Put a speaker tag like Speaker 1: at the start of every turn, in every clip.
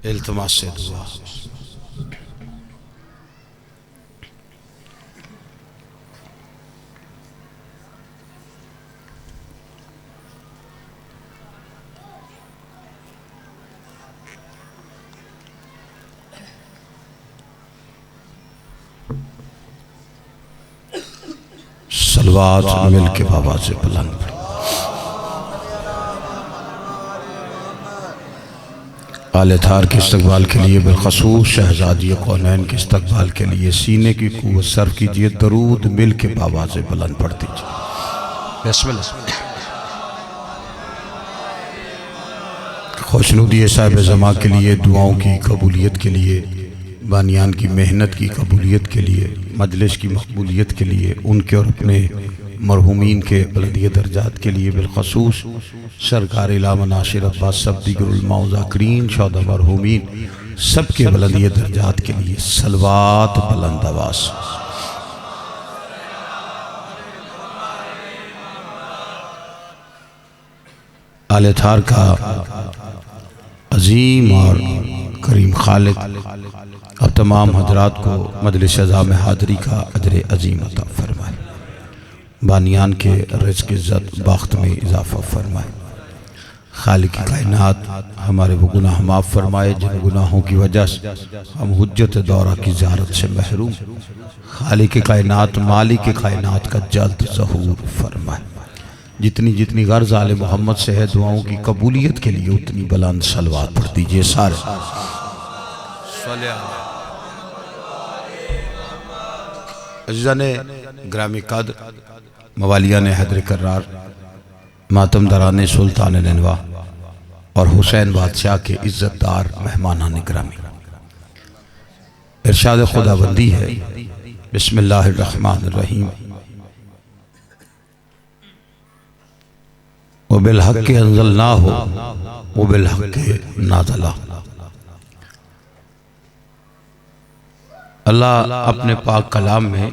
Speaker 1: इल्तिमास से दुआ। सलवात मिल के बाबा से बुलंद पड़ी। आले थार के इस्तकबाल के लिए बिलखसूस शहजादी कौनैन के इस्तकबाल के लिए सीने की कुव्वत सर्व कीजिए। दरूद मिल के बाबा से बुलंद पढ़ दीजिए। बिस्मिल्लाह। खुशनुदी साहिब ज़मा के लिए, दुआओं की कबूलियत के लिए, बानियान की मेहनत की कबूलियत के लिए, मजलिस की मकबूलियत के लिए, उनके और अपने मरहूमीन के बुलंदी दर्जात के लिए, बिलखसूस सरकार इलामा नासिर अब्बास सब दीगर उलमा व ज़ाकिरीन शौदा मरहूमीन सब के बुलंदी दर्जात के लिए सलवात बुलंद आवाज़। आले थार का अजीम और करीम खालिक अब तमाम हजरात को मजलिस अज़ा में हाज़री का अजर अजीम अता फरमाए। बानियान के रिज़्क़ इज़्ज़त बाख्त में इजाफ़ा फरमाए। खालिक कायनात हमारे वो गुनाह माफ़ फरमाए जिन गुनाहों की वजह से हम हुज्जत दौरा की ज़ियारत से महरूम। खालिक कायनात मालिक कायनात का जल्द ज़हूर फरमाए। जितनी जितनी गर्ज आले मोहम्मद से है दुआओं की कबूलियत के लिए उतनी बुलंद सलवात पढ़ दीजिए सारे। अज़ीज़ान ग्रामी कद, मवालियान हैदर कर्रार, मातम दरान सुल्तान ननवा और हुसैन बादशाह के इज़्ज़तदार मेहमानान ग्रामी, इरशाद खुदाबंदी है बिस्मिल्लाहिर्रहमानिर्रहीम। व बिल हक़्क़ि अंज़लनाहु व बिल हक़्क़ि नाज़ला। अल्लाह अपने पाक कलाम में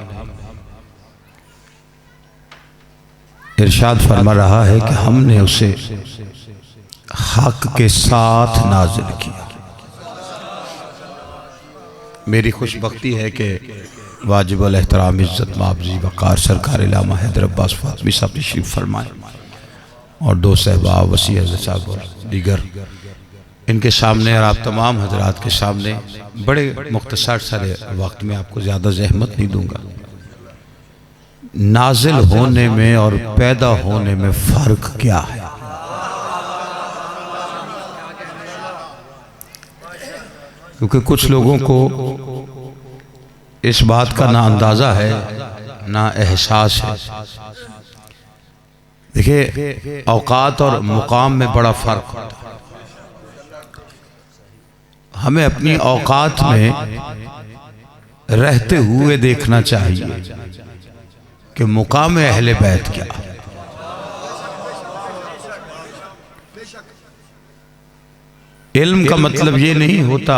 Speaker 1: इरशाद फरमा रहा है कि हमने उसे हक के साथ नाजिल किया। मेरी खुशबख्ती है कि वाजिबुल एहतराम इज़्ज़त माबजी वक़ार सरकार इलामा हैदर अब्बास फातमी साहब तशरीफ़ फरमाए और दो सहबाब वसी हज़रत साहब और दीगर इनके सामने और आप तमाम हजरात के सामने बड़े मुख्तसर सारे वक्त में आपको ज़्यादा जहमत नहीं दूंगा। नाजिल होने में और पैदा होने में फ़र्क क्या है? क्योंकि कुछ लोगों को इस बात का ना अंदाज़ा है ना एहसास है। देखिए, औकात और मुकाम में बड़ा फ़र्क होता है। हमें अपनी औकात में रहते हुए देखना चाहिए कि मुकाम अहले बैत क्या है। इल्म का मतलब ये नहीं होता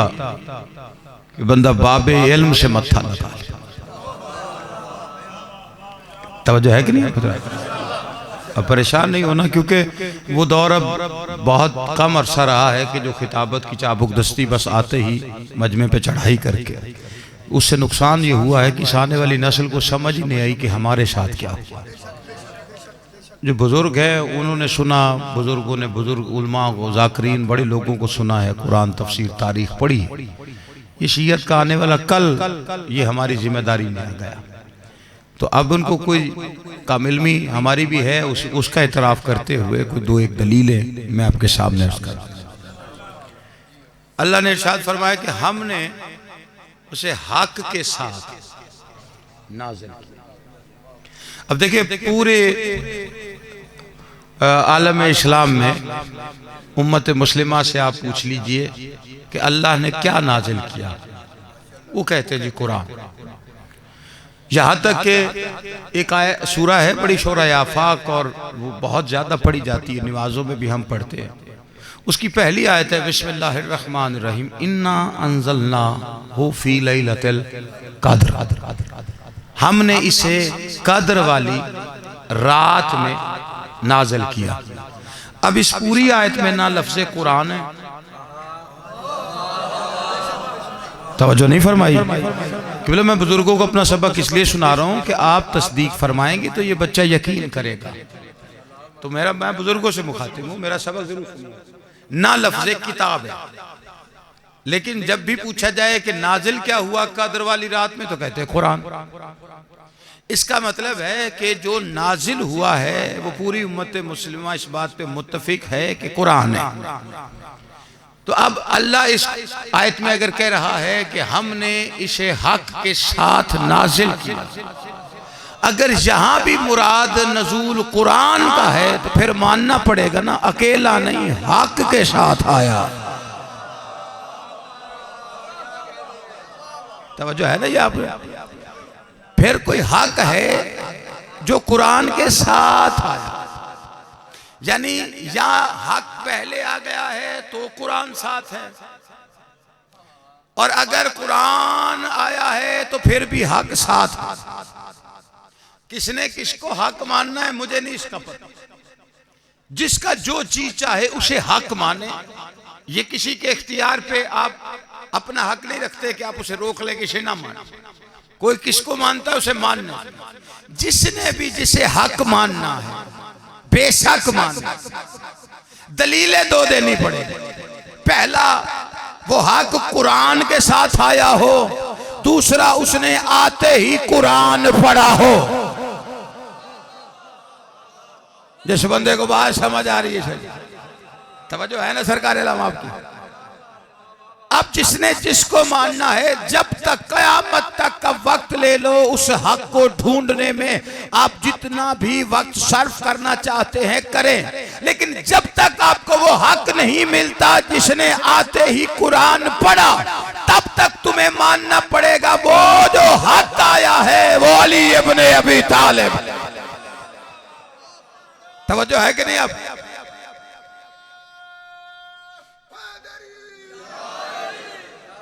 Speaker 1: कि बंदा बाबे इल्म से मत्था लगा। तवज्जो है कि नहीं? अब परेशान नहीं होना, क्योंकि वो दौर अब बहुत कम अरसा रहा है कि जो खिताबत की चाबुक दस्ती बस आते ही मजमे पे चढ़ाई करके, उससे नुकसान ये हुआ है कि आने वाली नस्ल को समझ ही नहीं आई कि हमारे साथ क्या हुआ। जो बुज़ुर्ग है उन्होंने सुना, बुज़ुर्गों ने बुज़ुर्ग उलमा को ज़ाकिरीन बड़े लोगों को सुना है, कुरान तफसीर तारीख पढ़ी है। ये शीयत का आने वाला कल ये हमारी जिम्मेदारी में आ गया। तो अब उनको कोई कामिलमी हमारी भी है, उसका इतराफ़ करते हुए कोई दो एक दलीलें मैं आपके सामने उसका। अल्लाह ने इरशाद फरमाया कि हमने उसे हक के साथ नाज़िल किया। अब देखिए, पूरे आलम इस्लाम में उम्मत मुस्लिमा से आप पूछ लीजिए कि अल्लाह ने क्या नाज़िल किया, वो कहते हैं जी कुरान। यहाँ तक कि एक सूरा है बड़ी शोरा आफाक, और वो बहुत ज़्यादा पढ़ी जाती है, नमाज़ों में भी हम पढ़ते हैं। उसकी पहली आयत है बिस्मिल्लाहिर्रहमानिर्रहीम, इन्ना अंज़लनाहु फी लैलतिल क़द्र। हमने इसे कद्र वाली रात में नाज़िल किया। अब इस पूरी आयत में ना लफ्ज़ कुरान है तवज्जो नहीं फरमाई कि बोले मैं बुजुर्गों को अपना सबक इसलिए सुना रहा हूँ कि आप तस्दीक फरमाएंगे तो ये बच्चा यकीन करेगा। तो मैं बुजुर्गों से मुखातिब हूँ, मेरा सबक जरूर सुनिए। ना लफ्ज़ किताब है, लेकिन जब भी पूछा जाए कि नाजिल क्या हुआ कद्र वाली रात में, तो कहते हैं कुरान। इसका मतलब है कि जो नाजिल हुआ है वो पूरी उम्मत मुस्लिमा इस बात पे मुत्तफिक है कि कुरान है। तो अब अल्लाह इस आयत में अगर कह रहा है कि हमने इसे हक के साथ नाजिल किया, अगर यहां भी मुराद नजूल कुरान का है तो फिर मानना पड़ेगा ना, अकेला नहीं, हक के साथ आया। तवज्जो है ना, ये आप फिर कोई हक है जो कुरान के साथ आया, यानी या हक पहले आ गया है तो कुरान साथ है, और अगर कुरान आया है तो फिर भी हक साथ है। किसने किसको हक मानना है मुझे नहीं इसका पता, जिसका जो चीज चाहे उसे हक माने। ये किसी के इख्तियार पे आप अपना हक नहीं रखते कि आप उसे रोक ले, किसे ना माने। कोई किसको मानता है उसे मानना, जिसने भी जिसे हक मानना है बेशक मानना। दलीलें दो देनी पड़ेगी, पहला वो हक कुरान के साथ आया हो, दूसरा उसने आते ही कुरान पढ़ा हो। जिस बंदे को बात समझ आ रही है, तवज्जो है ना सरकार इल्हाम आपकी। अब जिसने जिसको मानना है, जब तक कयामत तक का वक्त ले लो उस हक को ढूंढने में, आप जितना भी वक्त सर्फ करना चाहते हैं करें, लेकिन जब तक आपको वो हक नहीं मिलता जिसने आते ही कुरान पढ़ा, तब तक तुम्हें मानना पड़ेगा वो जो हक आया है वो अली इब्ने अबी तालिब। तवज्जो है कि नहीं आप?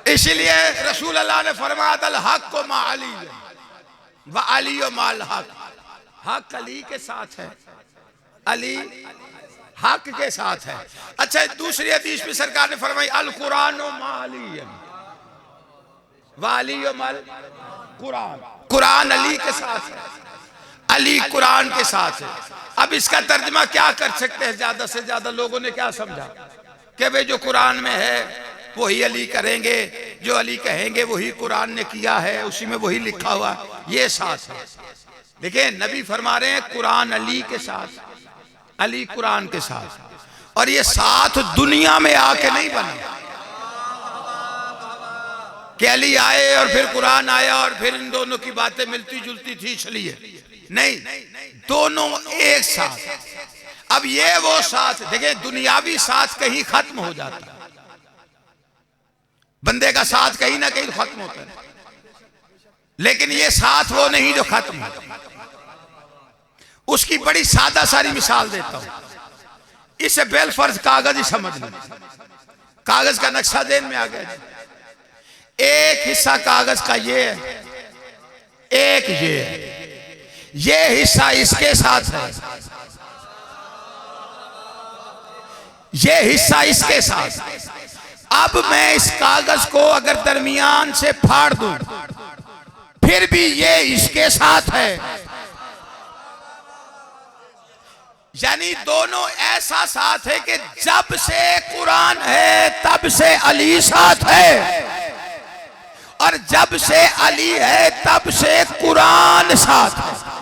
Speaker 1: इसीलिए रसूल अल्लाह ने फरमाया अल हक को मा अली व अली माल हक, हक अली के साथ है, अली हक के साथ है। अच्छा, दूसरी हदीस में सरकार ने फरमाई अल कुरान मा अली व अली माल कुरान, कुरान अली के साथ है, अली कुरान के साथ है। अब इसका तर्जमा क्या कर सकते हैं? ज्यादा से ज्यादा लोगों ने क्या समझा कि भाई जो कुरान में है वही अली करेंगे, जो अली कहेंगे वही कुरान ने किया है, उसी में वही लिखा हुआ, ये साथ है। देखिए नबी फरमा रहे हैं कुरान अली के साथ, अली कुरान के साथ, और ये साथ दुनिया में आके नहीं बना कि अली आए और फिर कुरान आया और फिर इन दोनों की बातें मिलती जुलती थी इसलिए नहीं, दोनों एक साथ। अब ये वो साथ, देखिए दुनियावी साथ कहीं खत्म हो जाता है, बंदे का साथ कहीं ना कहीं खत्म होता है, लेकिन ये साथ वो नहीं जो खत्म होता। उसकी बड़ी सादा सारी मिसाल देता हूं, इसे बेलफर्ज कागज ही समझ लो। कागज का नक्शा देन में आ गया, एक हिस्सा कागज का ये है, एक ये है, ये हिस्सा इसके साथ है, ये हिस्सा इसके साथ। अब मैं इस कागज को अगर दरमियान से फाड़ दूं फिर भी ये इसके साथ है, यानी दोनों ऐसा साथ है कि जब से कुरान है तब से अली साथ है, और जब से अली है तब से कुरान साथ है।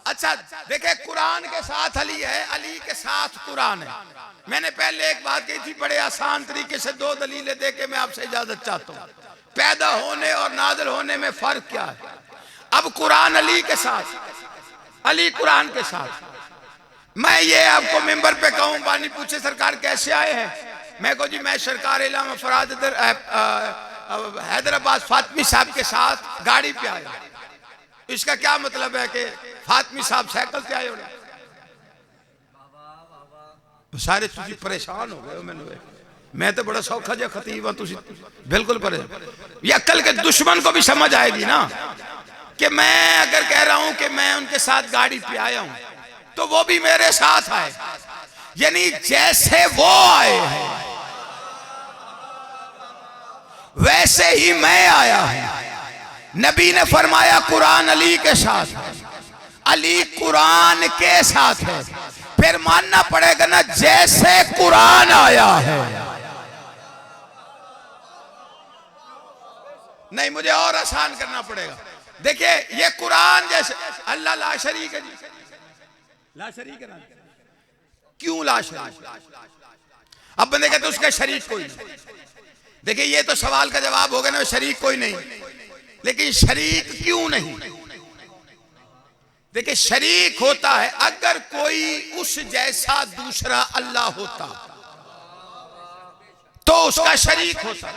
Speaker 1: अच्छा देखे, कुरान के साथ अली है, अली के साथ कुरान है। मैंने पहले एक बात कही थी, बड़े आसान तरीके से दो दलीलें देके मैं आपसे इजाजत चाहता हूँ। पैदा होने और नाज़िल होने में फर्क क्या है? अब कुरान अली के साथ, अली कुरान के साथ। मैं ये आपको मेंबर पे कहूँ, बानी पूछे सरकार कैसे आए हैं, मैं कहूँ जी मैं सरकार इलामा फराद हैदराबाद फातमी साहब के साथ गाड़ी पे आया। इसका क्या मतलब है कि फातमी साहब साइकिल पे आए? सारे तुझी परेशान हो गए, मैं तो बड़ा सौखा जो खतीब हूं, बिल्कुल परेशान। ये अक्ल के दुश्मन को भी समझ आएगी ना कि मैं अगर कह रहा हूं कि मैं उनके साथ गाड़ी पे आया हूं तो वो भी मेरे साथ आए, यानी जैसे वो आए हैं वैसे ही मैं आया हूं। नबी ने फरमाया कुरान अली के साथ है, अली कुरान के साथ है, फिर मानना पड़ेगा ना जैसे कुरान आया है। नहीं, मुझे और आसान करना पड़ेगा। देखिए ये कुरान जैसे अल्लाह ला शरीक है, ला शरीक है ना, क्यों ला शरीक? अब बंदे कहते उसका शरीक कोई नहीं। देखिए ये तो सवाल का जवाब हो गया ना, शरीक कोई नहीं, लेकिन शरीक क्यों नहीं? देखिए शरीक होता है अगर कोई उस जैसा दूसरा अल्लाह होता तो उसका शरीक होता।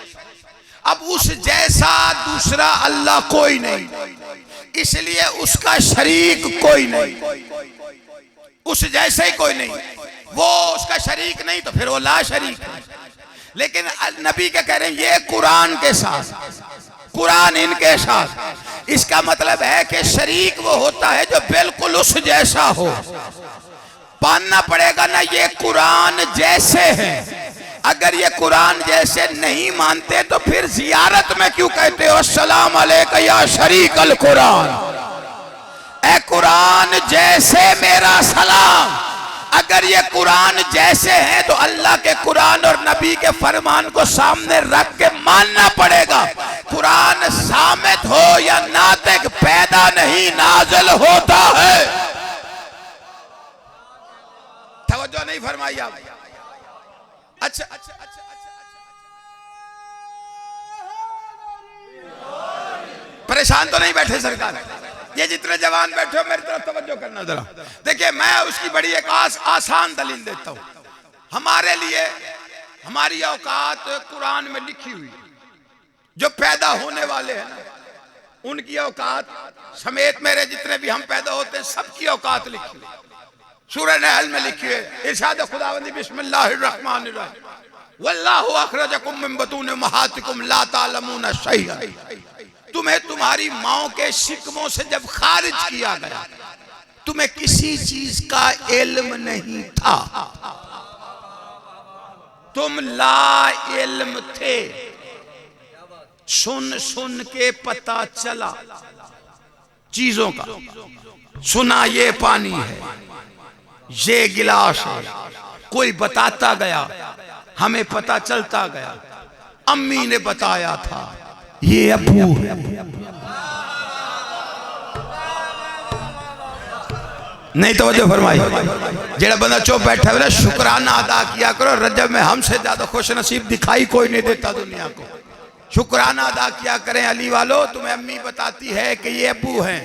Speaker 1: अब उस जैसा दूसरा अल्लाह कोई नहीं, इसलिए उसका शरीक कोई नहीं। उस जैसे ही कोई नहीं, वो उसका शरीक नहीं, तो फिर वो ला शरीक है। लेकिन नबी क्या कह रहे हैं? ये कुरान के साथ, कुरान इनके साथ। इसका मतलब है कि शरीक वो होता है जो बिल्कुल उस जैसा हो। मानना पड़ेगा ना ये कुरान जैसे है। अगर ये कुरान जैसे नहीं मानते तो फिर जियारत में क्यों कहते हो अस्सलाम अलैका या शरीक अल कुरान? ए कुरान जैसे मेरा सलाम। अगर ये कुरान जैसे हैं तो अल्लाह के कुरान और नबी के फरमान को सामने रख के मानना पड़ेगा। कुरान सामित हो या नातिक पैदा नहीं नाज़िल होता है। तवज्जो नहीं फरमाई आप? अच्छा, परेशान तो नहीं बैठे सरकार? ये जितने जवान बैठे हो मेरी तरफ तवज्जो करना जरा। देखिए मैं उसकी बड़ी एक आसान दलील देता हूं। हमारे लिए हमारी औकात कुरान में लिखी हुई, जो पैदा होने वाले हैं ना उनकी औकात समेत मेरे जितने भी हम पैदा होते हैं सबकी औकात लिखी हुई। सूरह नहल में लिखी है, इरशाद खुदावंदी बिस्मिल्लाहिर्रहमानिर्रहीम वल्लाहु अखरजकुम मिन बुतून उम्महातिकुम ला तालमून शैअन। तुम्हें तुम्हारी माओ के शिकमों से जब खारिज किया गया तुम्हें किसी चीज का इल्म नहीं था, तुम ला इल्म थे। सुन सुन के पता चला चीजों का। सुना ये पानी है, ये गिलास है, कोई बताता गया, हमें पता चलता गया। अम्मी ने बताया था ये अबू है। नहीं तो वजह फरमाई। जेड़ा बंदा चुप बैठा है शुक्राना अदा किया करो। रजब में हमसे ज्यादा खुश नसीब दिखाई कोई नहीं देता दुनिया को। शुक्राना अदा किया करें। अली वालों तुम्हें अम्मी बताती है कि ये अबू हैं,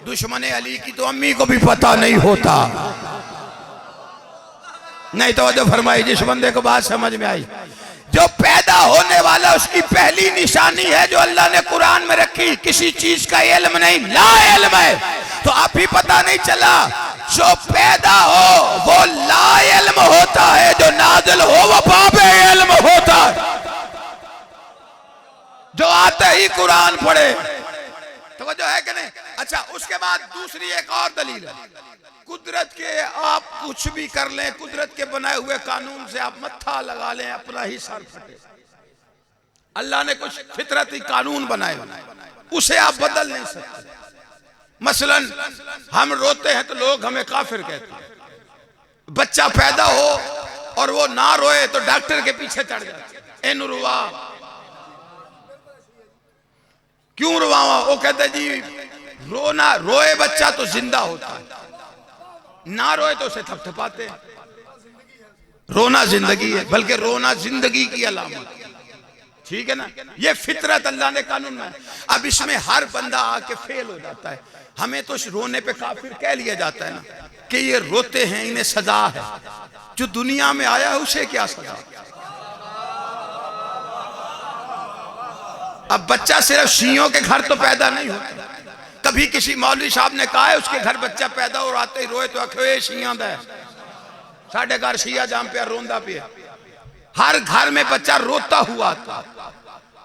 Speaker 1: दुश्मन अली की तो अम्मी को भी पता नहीं होता। नहीं तो वजह फरमाई। जिस बंदे को बात समझ में आई, जो पैदा होने वाला उसकी पहली निशानी है जो अल्लाह ने कुरान में रखी, किसी चीज का इल्म नहीं, ला इल्म है। तो आप ही पता नहीं चला जो पैदा हो वो ला इल्म होता है, जो नाज़िल हो वो बाबे इल्म होता है। जो आते ही कुरान पढ़े तो जो है कि नहीं। अच्छा उसके बाद दूसरी एक और दलील है, कुदरत के आप कुछ भी कर लें, कुदरत के बनाए हुए कानून से आप मत्था लगा लें अपना ही सर फटे। अल्लाह ने कुछ फितरती कानून बनाए, उसे आप बदल नहीं सकते। मसलन हम रोते हैं तो लोग हमें काफिर कहते हैं। बच्चा पैदा हो और वो ना रोए तो डॉक्टर के पीछे चढ़ जाते, इन रुआ क्यों रुआवा? वो कहते जी रोना, रोए बच्चा तो जिंदा होता है, ना रोए तो उसे थपथपाते। रोना जिंदगी है, बल्कि रोना जिंदगी की अलामत। ठीक है ना? ये फितरत अल्लाह ने कानून में। अब इसमें हर बंदा आके फेल हो जाता है। हमें तो रोने पे काफिर कह लिया जाता है ना कि ये रोते हैं इन्हें सजा है। जो दुनिया में आया है उसे क्या सजा? अब बच्चा सिर्फ शियों के घर तो पैदा नहीं होता। कभी किसी मौलवी साहब ने कहा है उसके घर बच्चा पैदा और आते ही रोए तो आखे शिया दा साढ़े घर शिया जाम पे रोंदा पे। हर घर में बच्चा रोता हुआ था।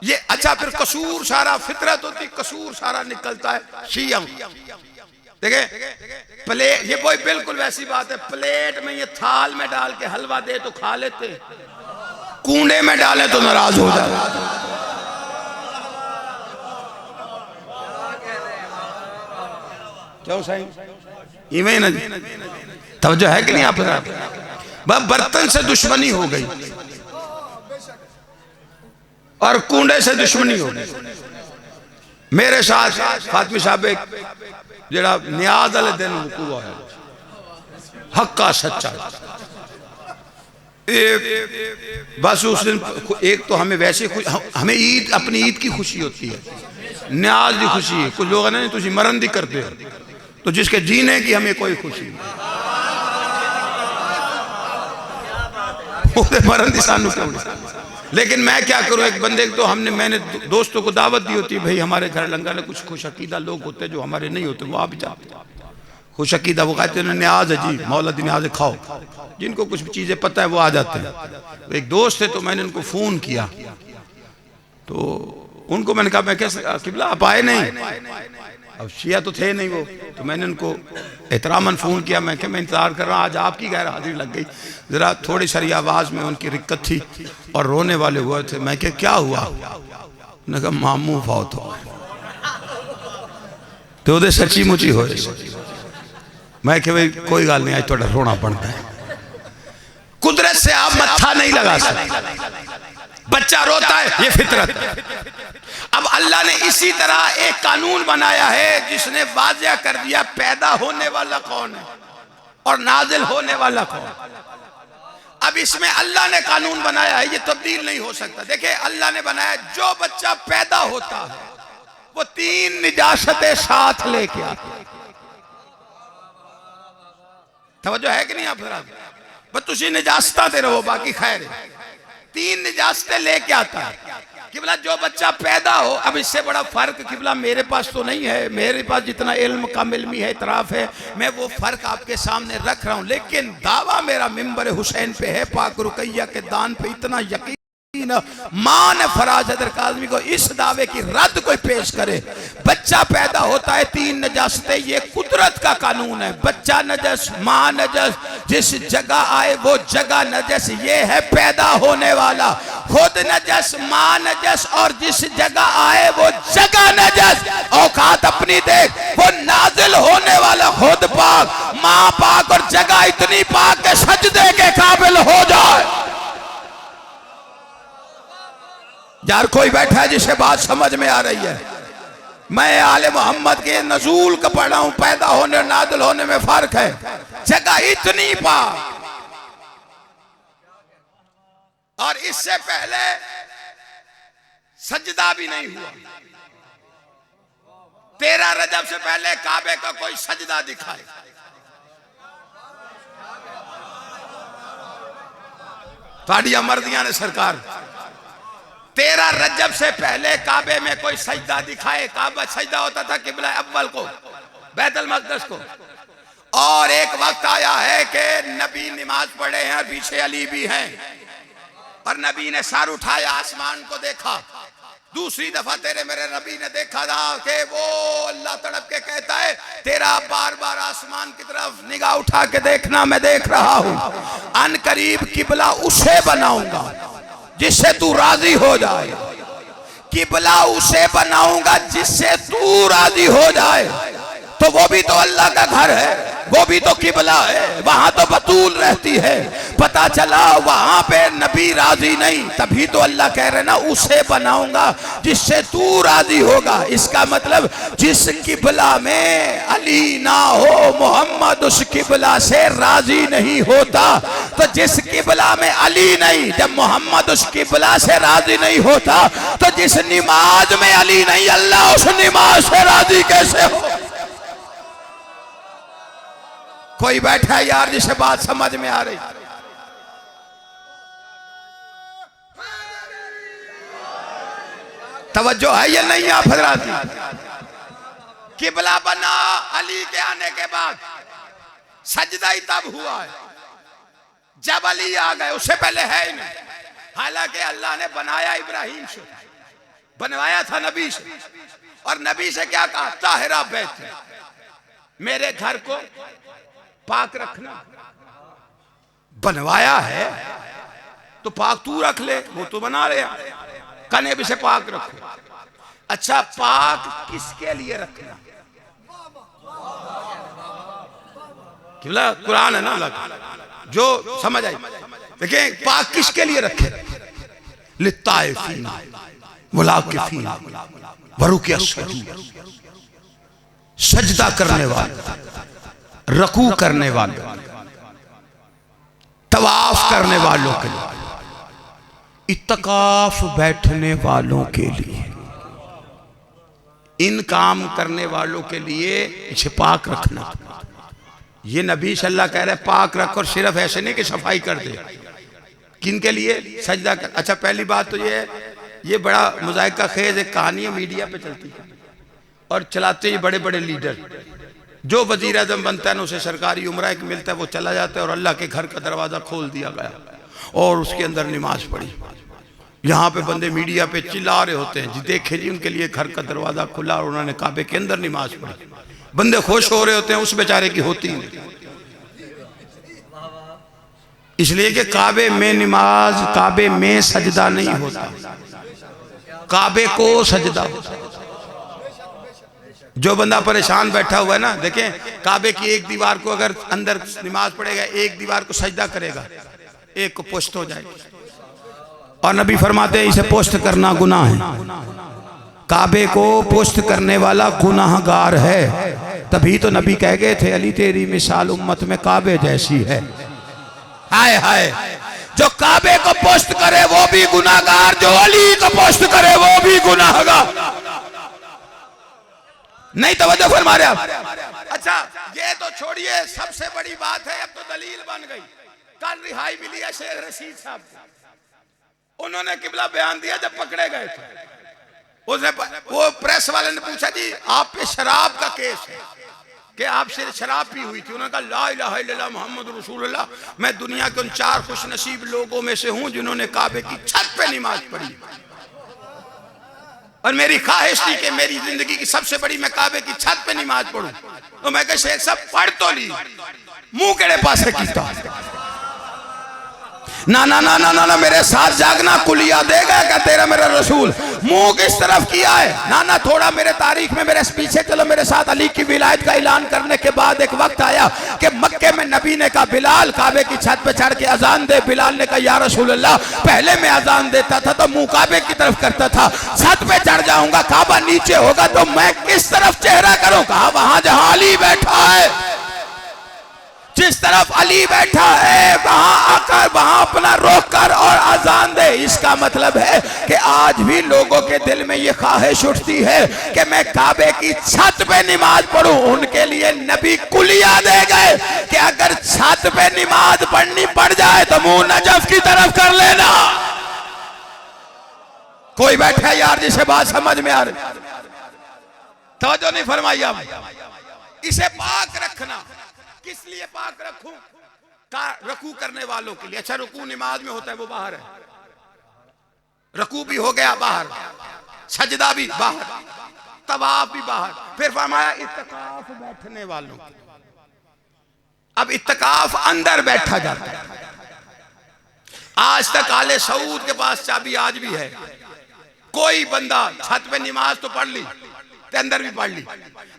Speaker 1: ये अच्छा फिर कसूर सारा फितरत होती, कसूर सारा निकलता है शिया। देखे प्लेट, ये कोई बिल्कुल वैसी बात है, प्लेट में ये थाल में डाल के हलवा दे तो खा लेते, कूंडे में डाले तो नाराज हो जाते। क्यों सही इवें ना तवज्जो है कि नहीं आप बर्तन से दुश्मनी हो गई और कूड़े से दुश्मनी हो गई। मेरे साथ फातिमी साहब जरा न्याज वाले दिन हुआ है हक्का सच्चा बस उस दिन एक तो हमें वैसे हमें ईद अपनी ईद की खुशी होती है, न्याज की खुशी है। कुछ लोग ना तुझी मरण दी करते हो तो जिसके जीने की हमें कोई खुशी नहीं मरण दी सानू क्यों। लेकिन मैं क्या करूं, एक बंदे तो मैंने दोस्तों को दावत दी होती है, भाई हमारे घर लंगर में कुछ खुश अकीदा लोग होते जो हमारे नहीं होते वो आप जाते खुश अकीदा, वो कहते हैं न्याज है जी मौलद न्याज खाओ, जिनको कुछ चीज़ें पता है वो आ जाते हैं। तो एक दोस्त थे तो मैंने उनको फ़ोन किया तो उनको मैंने कहा मैं कैसे किबला आप आए नहीं, अब शिया तो थे नहीं वो, तो मैंने उनको एहतरामन फ़ोन किया। मैं इंतज़ार कर रहा हूँ, आज आपकी गैर हाजिरी लग गई। ज़रा थोड़ी सारी आवाज़ में उनकी रिक्कत थी और रोने वाले हुए थे। मैं क्या हुआ, उन्होंने कहा मामू फौत हो तो उधर सच्ची मुची हो। मैं कि भाई कोई गल नहीं, आज थोड़ा रोना पड़ता है। कुदरत से आप मत्था नहीं लगा सकते, बच्चा रोता है ये फितरत है। अब अल्लाह ने इसी तरह एक कानून बनाया है जिसने वाज़िया कर दिया पैदा होने वाला कौन है और नाजिल होने वाला कौन। अब इसमें अल्लाह ने कानून बनाया है, ये तब्दील नहीं हो सकता। देखिए अल्लाह ने बनाया जो बच्चा पैदा होता है वो 3 निजासतें साथ लेके आता है। तवज्जो है कि नहीं आप बस तुझी निजासता दे रहो बाकी खैर। 3 निजासतें लेके आता है किबला जो बच्चा पैदा हो। अब इससे बड़ा फर्क किबला मेरे पास तो नहीं है, मेरे पास जितना इल्म कम इल्मी है इतराफ है, मैं वो फर्क आपके सामने रख रहा हूँ। लेकिन दावा मेरा मिंबर हुसैन पे है, पाक रुकैया के दान पे इतना यकीन मान फराज हैदर काज़मी को इस दावे की रद्द कोई पेश करे। बच्चा पैदा होता है 3 नजासतें, ये कुदरत का कानून है। बच्चा नजस, माँ नजस, जिस जगह आए वो जगह नजस, ये है पैदा होने वाला। खुद नजस, माँ नजस और जिस जगह आए वो जगह नजस। औकात अपनी देख, वो नाजिल होने वाला खुद पाक, माँ पाक और जगह इतनी पाक के सजदे के काबिल हो जाए। यार कोई बैठा है जिसे बात समझ में आ रही है। मैं आले मोहम्मद के नजूल का पढ़ा हूं, पैदा होने और नादिल होने में फर्क है। जगह इतनी पाक और इससे पहले सजदा भी नहीं हुआ। 13 रजब से पहले काबे का कोई सजदा दिखाए। ताड़ियां मर्दियां ने सरकार 13 रजब से पहले काबे में कोई सजदा दिखाए। काबा सजदा होता था किबला अव्वल को, बैतुल मक़दस को। और एक वक्त आया है कि नबी नमाज पढ़े हैं और पीछे अली भी हैं और नबी ने सर उठाया आसमान को देखा। दूसरी दफा तेरे मेरे नबी ने देखा था कि वो अल्लाह तड़प के कहता है तेरा बार बार आसमान की तरफ निगाह उठा के देखना, मैं देख रहा हूं। अन करीब किबला उसे बनाऊंगा जिससे तू राजी हो जाए। किबला उसे बनाऊंगा जिससे तू राजी हो जाए। तो वो भी तो अल्लाह का घर है, वो भी तो किबला है, वहां तो बतूल रहती है। पता चला वहां पे नबी राजी नहीं, तभी तो अल्लाह कह रहे ना उसे बनाऊंगा जिससे तू राजी होगा। इसका मतलब जिस किबला में अली ना हो मोहम्मद उस किबला से राजी नहीं होता। तो जिस किबला में अली नहीं, जब मोहम्मद उस किबला से राजी नहीं होता तो जिस नमाज में अली नहीं अल्लाह उस नमाज से राजी कैसे हो। कोई बैठा है यार जिसे बात समझ में आ रही। तवज्जो है या नहीं आप हजरात। किबला बना अली के आने के बाद, सजदा ही तब हुआ है जब अली आ गए, उससे पहले है ही नहीं। हालांकि अल्लाह ने बनाया इब्राहिम से, बनवाया था नबी से, और नबी से क्या कहा ताहिरा बैत, मेरे घर को पाक रखना। बनवाया है तो पाक तू रख ले, वो तो बना रहे कने भी से पाक रखो। अच्छा पाक किसके लिए रखना? किबला कुरान है ना अल्लाह का, जो समझ आई। देखिए पाक किसके लिए रखे, लित्ताइफीना वलाकिफीना वरुकिया सुजूद, सजदा करने वाले, रकू करने वाले, तवाफ करने वालों के लिए, इत्तिकाफ बैठने वालों के लिए, इन काम करने वालों के लिए इसे पाक रखना। ये नबी सल्लल्लाहु कह रहे पाक रख, और सिर्फ ऐसे नहीं कि सफाई कर दे, किन के लिए, सजदा कर। अच्छा पहली बात तो ये है, ये बड़ा मुज़ाहिका खेज एक कहानी है, मीडिया पे चलती है और चलाते ही बड़े बड़े लीडर। जो वजीर आज़म बनता है ना उसे सरकारी उम्रा एक मिलता है, वो चला जाता है और अल्लाह के घर का दरवाज़ा खोल दिया गया और उसके अंदर नमाज पढ़ी। यहाँ पे बंदे मीडिया पे चिल्ला रहे होते हैं जी देखे जी उनके लिए घर का दरवाज़ा खुला और उन्होंने काबे के अंदर नमाज पढ़ी। बंदे खुश हो रहे होते हैं, उस बेचारे की होती नहीं। इसलिए कि काबे में नमाज, काबे में सजदा नहीं होता, काबे को सजदा होता। जो बंदा परेशान बैठा हुआ है ना, देखें काबे की एक दीवार को अगर अंदर नमाज पढ़ेगा, एक दीवार को सजदा करेगा, एक को पुश्त हो जाएगी। और नबी फरमाते हैं इसे पुश्त करना गुनाह है, काबे को पुश्त करने वाला गुनाहगार है। तभी तो नबी कह गए थे अली तेरी मिसाल उम्मत में काबे जैसी है। हाय हाय, जो काबे को पुश्त करे वो भी गुनाहगार, जो अली को पुश्त करे वो भी गुनाहगार। नहीं तवज्जो फरमा रहे आप। अच्छा ये तो छोड़िए, सबसे बड़ी बात है, अब तो दलील बन गई। कल रिहाई मिली है शेख रशीद साहब को, उन्होंने किबला बयान दिया जब पकड़े गए थे। उसने वो प्रेस वाले ने पूछा जी आप पे शराब का केस है कि आपसे शराब पी हुई थी। उन्होंने कहा ला इलाहा इल्लल्लाह मुहम्मद रसूलुल्लाह, मैं दुनिया के उन 4 खुशनसीब लोगों में से हूं जिन्होंने काबे की छत पे नमाज पढ़ी, और मेरी ख्वाहिश थी कि मेरी जिंदगी की सबसे बड़ी मैं काबे की छत पे नमाज पढ़ूं। तो मैं कहा शेख साहब पढ़ तो ली, मुंह केड़े पास कीता। ना ना ना ना ना ना मेरे साथ जागना कुलिया देगा क्या तेरा मेरा रसूल, मुंह किस तरफ किया है। ना ना थोड़ा मेरे तारीख में मेरे पीछे चलो मेरे साथ। अली की विलायत का ऐलान करने के बाद एक वक्त आया कि मक्के में नबी ने कहा बिलाल काबे की छत पे चढ़ के अजान दे। बिलाल ने कहा या रसूल अल्लाह पहले मैं अजान देता था तो मुंह काबे की तरफ करता था, छत पे चढ़ जाऊंगा काबा नीचे होगा तो मैं किस तरफ चेहरा करूं। कहा वहां जहां अली बैठा है, जिस तरफ अली बैठा है वहां आकर वहां अपना रोक कर और अजान दे। इसका मतलब है कि आज भी लोगों के दिल में ये ख्वाहिश उठती है कि मैं काबे की छत पे नमाज पढ़ूं। उनके लिए नबी कुलिया दे गए कि अगर छत पे नमाज पढ़नी पड़ जाए तो मुंह नजफ की तरफ कर लेना। कोई बैठा यार जिसे बात समझ में आ रही, तवज्जो नहीं फरमाई आप। इसे पाक रखना, किस लिए पाक रखूं, रकू करने वालों के लिए। अच्छा रुकू नमाज में होता है वो बाहर है, रकू भी हो गया बाहर, सजदा भी बाहर, तवाफ भी बाहर। फिर फरमाया इत्तिकाफ बैठने वालों के। अब इत्तिकाफ अंदर बैठा जाता है। आज तक आले सऊद के पास चाबी आज भी है। कोई बंदा छत पे नमाज तो पढ़ ली, अंदर भी पढ़ ली।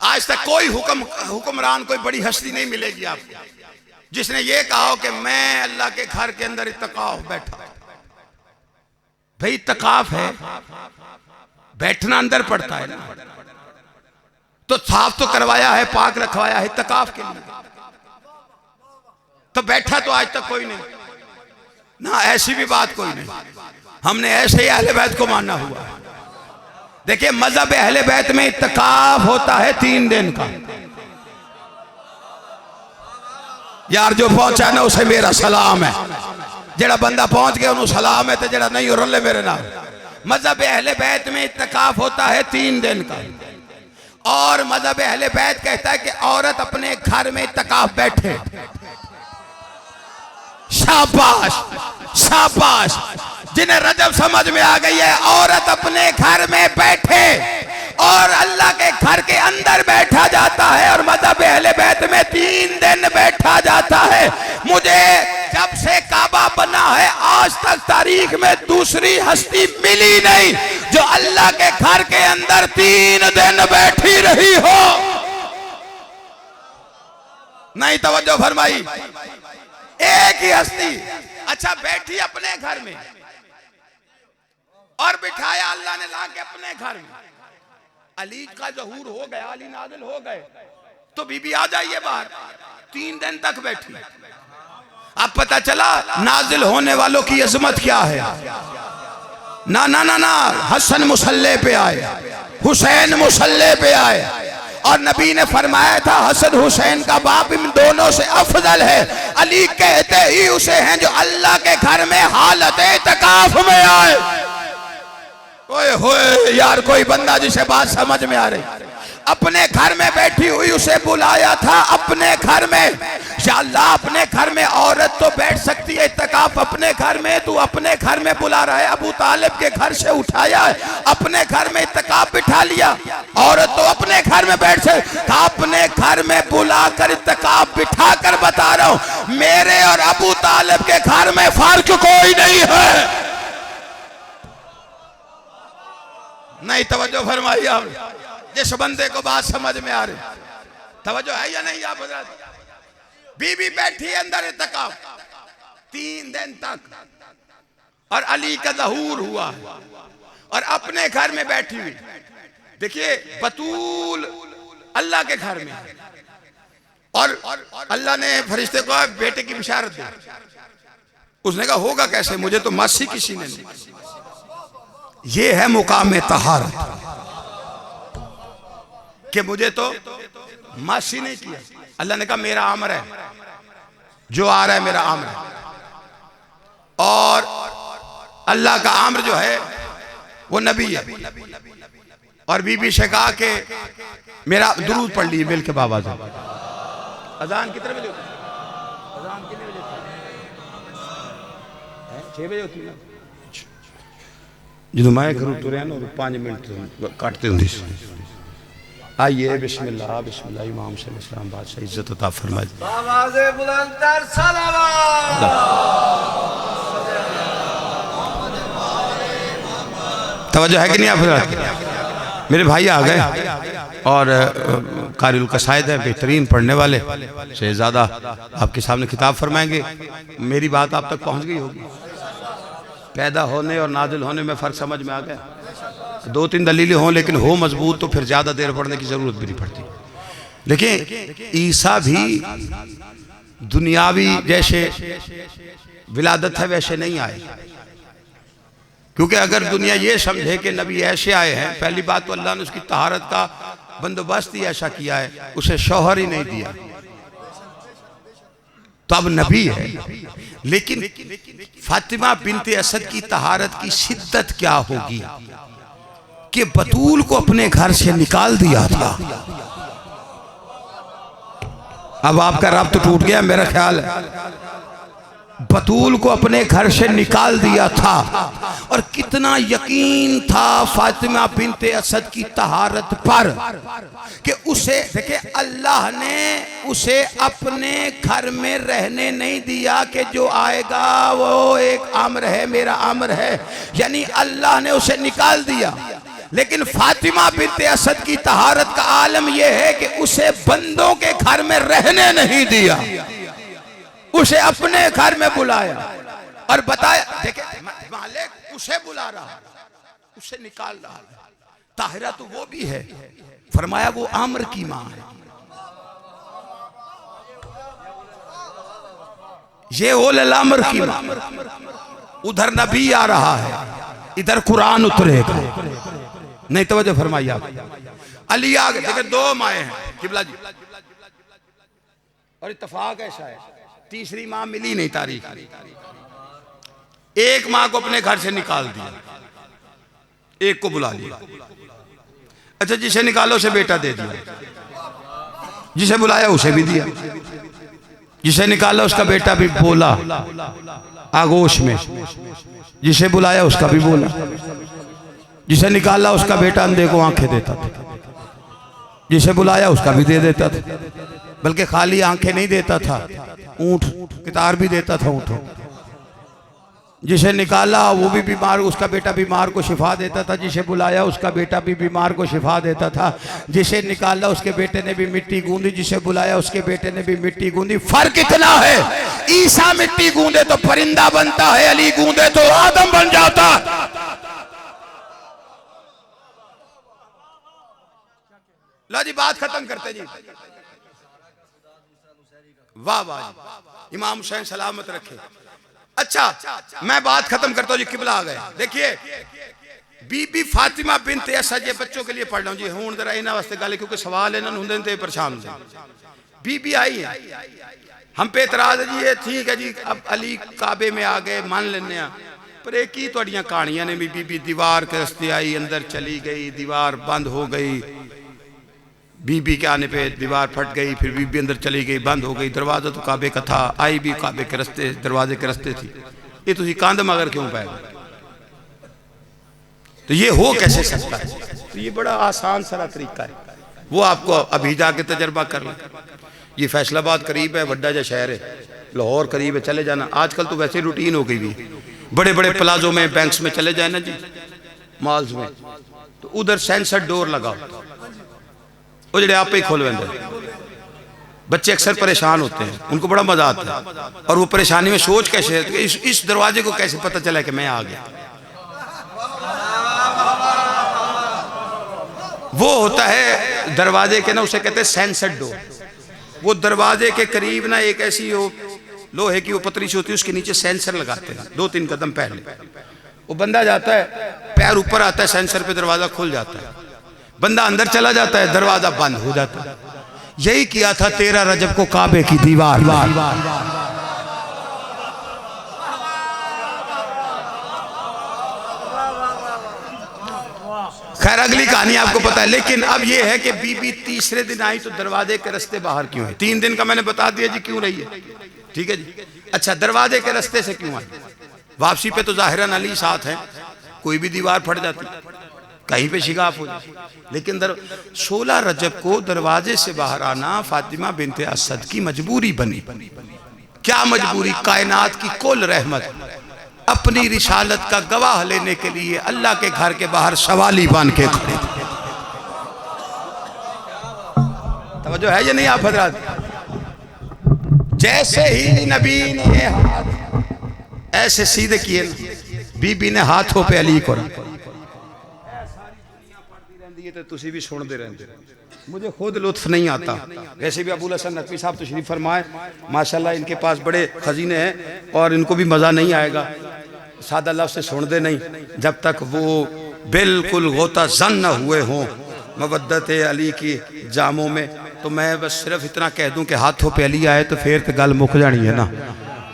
Speaker 1: आज तक कोई हुक्मरान कोई बड़ी हस्ती नहीं मिलेगी आपको जिसने ये कहा हो कि मैं अल्लाह के घर के अंदर इत्तिकाफ बैठा। भाई इत्तिकाफ है, बैठना अंदर पड़ता है ना, तो साफ तो करवाया है, पाक रखवाया है इत्तिकाफ के लिए, तो बैठा तो आज तक कोई नहीं ना। ऐसी भी बात कोई नहीं, हमने ऐसे ही अहले बैत को मानना हुआ। देखिए मजहब अहले बैत में इत्तिकाफ होता है 3 दिन का। यार जो पहुंचा ना उसे मेरा सलाम है, जेड़ा बंदा पहुंच गया उन्हें सलाम है, तो जेड़ा नहीं हो रले मेरे नाम। मजहब अहले बैत में इत्तिकाफ होता है 3 दिन का। और मजहब अहले बैत कहता है कि औरत अपने घर में इत्तिकाफ बैठे। शाबाश शाबाश, जिन्हें रजब समझ में आ गई है, औरत अपने घर में बैठे और अल्लाह के घर के अंदर बैठा जाता है। और मज़हब अहले बैत में 3 दिन बैठा जाता है। मुझे जब से काबा बना है आज तक तारीख में दूसरी हस्ती मिली नहीं जो अल्लाह के घर के अंदर 3 दिन बैठी रही हो। नहीं तवज्जो फरमाई। एक ही हस्ती अच्छा बैठी अपने घर में और बिठाया अल्लाह ने ला के अपने घर में। अली का ज़हूर हो गया, अली नाज़िल हो गए तो बीबी आ जाइए बाहर। 3 दिन तक बैठी। अब पता चला नाजिल होने वालों की अजमत क्या है। ना ना ना ना, हसन मुसल्ले पे आए, हुसैन मुसल्ले पे आए और नबी ने फरमाया था हसन हुसैन का बाप इन दोनों से अफजल है। अली कहते ही उसे हैं जो अल्लाह के घर में हालत इत्काफ में आए। ओए होए यार, कोई बंदा जिसे बात समझ में आ रही। अपने घर में बैठी हुई उसे बुलाया था अपने घर में। या अल्लाह, अपने घर में औरत तो बैठ सकती है, इत्तिकाफ अपने घर में, तू अपने घर में बुला रहा है। अबू तालिब के घर से उठाया है, अपने घर में इत्तिकाफ बिठा लिया। औरत तो अपने घर में बैठ से, अपने घर में बुलाकर इत्तिकाफ बिठा कर बता रहा हूं, मेरे और अबू तालिब के घर में फर्क कोई नहीं है। नहीं तवज्जो फरमाइए आप, जिस बंदे को बात समझ में आ रही, तवज्जो है या नहीं? आप बीबी बैठी अंदर इत्तिकाफ 3 दिन तक और अली का ज़हूर हुआ और अपने घर में बैठी हुई। देखिए बतूल अल्लाह के घर में और अल्लाह ने फरिश्ते को बेटे की बिशारत दी। उसने कहा होगा कैसे, मुझे तो मासी किसी ने नहीं। ये है मुकाम तहारत कि मुझे तो मासी नहीं किया। अल्लाह ने कहा मेरा आमर है, जो आ रहा है मेरा आमर है। और अल्लाह का आमर जो है वो नबी है। और बीबी से कहा कि मेरा दुरूद पढ़ लीजिए मिल के बाबा से। अजान कितने बजे होती है? अजान कितने बजे होती है? 6 बजे होती है। जो मैं करूँ तो रहना 5 मिनट काटते होंगे। आइए बिस्मिल्लाह बिस्मिल्लाह। इमाम से इस्लाम बादशाह इज्जत अता फरमाए। तवज्जो है कि नहीं? आप मेरे भाई आ गए और कारिउल कसायद है, बेहतरीन पढ़ने वाले शहजादा आपके सामने खिताब फरमाएंगे। मेरी बात आप तक पहुंच गई होगी। पैदा होने और नाजिल होने में फ़र्क समझ में आ गया। 2-3 दलीलें हों लेकिन हो मजबूत तो फिर ज़्यादा देर पढ़ने की ज़रूरत भी नहीं पड़ती। लेकिन ईसा भी दुनियावी जैसे विलादत है वैसे नहीं आए। क्योंकि अगर दुनिया ये समझे कि नबी ऐसे आए हैं, पहली बात तो अल्लाह ने उसकी तहारत का बंदोबस्त ही ऐसा किया है, उसे शौहर ही नहीं दिया तो अब नबी है। लेकिन फातिमा बिनते असद की तहारत की शिद्दत क्या होगी कि बतूल को अपने घर से निकाल दिया था। अब आपका रब्त तो टूट गया मेरा ख्याल है। बतूल को अपने घर से निकाल दिया था और कितना यकीन था फातिमा बिनते असद की तहारत पर कि उसे देखे अल्लाह ने उसे अपने घर में रहने नहीं दिया कि जो आएगा वो एक अम्र है, मेरा अम्र है, यानी अल्लाह ने उसे निकाल दिया। लेकिन फातिमा बिनते असद की तहारत का आलम यह है कि उसे बंदों के घर में रहने नहीं दिया, उसे अपने घर में बुलाया और बताया देखे मालिक उसे बुला रहा है, उसे निकाल रहा है। ताहिरा तो वो भी है, फरमाया वो आमर की मां है। ये ओल आमर की मां। उधर नबी आ रहा है, इधर कुरान उतरेगा। नहीं तवज्जो फरमाइए आप। अली आ गए। देखे 2 माएँ हैं किबला जी और इत्तेफाक ऐसा है तीसरी मां मिली नहीं तारीख। एक मां को अपने घर से निकाल दिया, एक को बुला लिया। अच्छा जिसे निकालो उसे बेटा दे दिया, जिसे बुलाया उसे भी दिया। जिसे निकाला उसका बेटा भी बोला आगोश में, जिसे बुलाया उसका भी बोला। जिसे निकाला उसका बेटा अंधे को आंखें देता था, जिसे बुलाया उसका भी दे देता था। बल्कि खाली आंखें नहीं देता था, ऊंट कितार भी देता था ऊंटों। जिसे निकाला वो भी बीमार, उसका बेटा बीमार को शिफा देता था, जिसे बुलाया उसका बेटा भी बीमार को शिफा देता था। जिसे निकाला उसके बेटे ने भी मिट्टी गूंदी, जिसे बुलाया उसके बेटे ने भी मिट्टी गूंदी। फर्क इतना है, ईसा मिट्टी गूंदे तो परिंदा बनता है, अली गूंदे तो आदम बन जाता। लो जी बात खत्म करते जी। वाह वाह, इमाम हुसैन सलामत रखे। अच्छा मैं बात खत्म करता हूँ जी, किबला आ गए। देखिए बीबी फातिमा बिनते असद, ये बच्चों के लिए पढ़ रहा हूँ जी, हूं जरा इन्होंने वास्ते गल, क्योंकि सवाल इन्होंने होंगे तो परेशान होंगे। बीबी आई है, हम पे इतराज है जी, ये ठीक है जी, अब अली काबे में आ गए मान लेने, पर एक ही थोड़ियां कहानियां ने भी। बीबी दीवार के रस्ते आई, अंदर चली गई, दीवार बंद हो गई, बीबी के आने पे दीवार फट गई, फिर बीबी अंदर चली गई, बंद हो गई। दरवाजा तो काबे का था, आई भी काबे के रस्ते, दरवाजे के रस्ते थी। ये तुझे कांद मगर क्यों पाए? तो ये हो कैसे सकता है? तो ये बड़ा आसान सारा तरीका है, वो आपको अभी जाके तजर्बा कर लें। ये फैसलाबाद करीब है, वड्डा जा शहर है, लाहौर करीब है, चले जाना। आजकल तो वैसे रूटीन हो गई भी, बड़े बड़े प्लाजो में, बैंक्स में चले जाए ना जी, मॉल्स में, तो उधर सेंसर डोर लगाओ, वो जड़े आप ही खोल देंगे। बच्चे अक्सर परेशान होते हैं, उनको बड़ा मजा आता है, और वो परेशानी में सोच कैसे है, इस दरवाजे को कैसे पता चला कि मैं आ गया। वो होता है दरवाजे के ना, उसे कहते हैं सेंसर डोर। वो दरवाजे के करीब ना एक ऐसी हो लोहे की वो पतली सी होती है, उसके नीचे सेंसर लगाते हैं, 2-3 कदम पहले। वो बंदा जाता है, पैर ऊपर आता है, सेंसर पे दरवाजा खुल जाता है, बंदा अंदर चला जाता है, दरवाजा बंद हो जाता है। यही किया था 13 रजब को काबे की दीवार। खैर अगली कहानी आपको पता है, लेकिन अब यह है कि बीबी तीसरे दिन आई तो दरवाजे के रास्ते बाहर क्यों है? 3 दिन का मैंने बता दिया जी क्यों रही है, ठीक है जी। अच्छा दरवाजे के रास्ते से क्यों आई? वापसी पे तो जाहिरन अली साथ है, कोई भी दीवार फट जाती, कहीं पे शिगाफ हो जाती, लेकिन 16 रजब को दरवाजे से बाहर आना फातिमा बिनते असद की मजबूरी बनी। क्या मजबूरी? कायनात की कुल रहमत अपनी रिसालत का गवाह लेने के लिए अल्लाह के घर के बाहर सवाली बन के खड़े। तवज्जो है या नहीं आप हजरात? जैसे ही नबी ने हाथ ऐसे सीधे किए, बीबी ने हाथों पे अली को रखा। तो तुसी भी सुनते रहते, मुझे खुद लुत्फ नहीं आता। वैसे भी अबुल हसन नकवी साहब तशरीफ फरमाए, माशाल्लाह इनके पास बड़े खजीने हैं और इनको भी मज़ा नहीं आएगा, सादा लफ्ज़ से सुनते नहीं जब तक वो बिल्कुल गोता जन न हुए हों मवद्दत अली की जामों में। तो मैं बस सिर्फ इतना कह दूं कि हाथों पे अली आए तो फिर तो गल मुक जानी है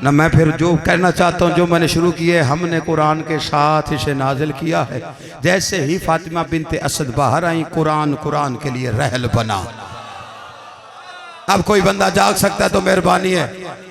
Speaker 1: ना मैं फिर जो कहना चाहता हूँ, जो मैंने शुरू किया है, हमने कुरान के साथ इसे नाजिल किया है। जैसे ही फातिमा बिनते असद बाहर आई, कुरान के लिए रहल बना। अब कोई बंदा जाग सकता है तो मेहरबानी है,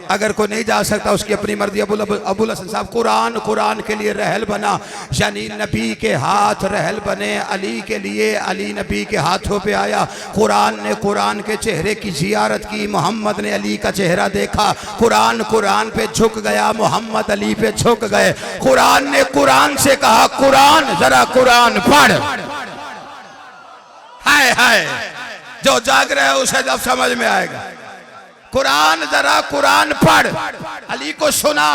Speaker 1: अगर कोई नहीं जा सकता उसकी अपनी मर्जी। अबुल हसन साहब कुरान के लिए रहल बना, यानी नबी के हाथ रहल बने अली के लिए। अली नबी के हाथों पे आया, कुरान ने कुरान के चेहरे की जियारत की, मोहम्मद ने अली का चेहरा देखा, कुरान पे झुक गया, मोहम्मद अली पे झुक गए। कुरान ने कुरान से कहा, कुरान जरा कुरान पढ़। हाय हाय, जो जाग रहा है उसे जब समझ में आएगा। कुरान जरा कुरान पढ़। अली को सुना,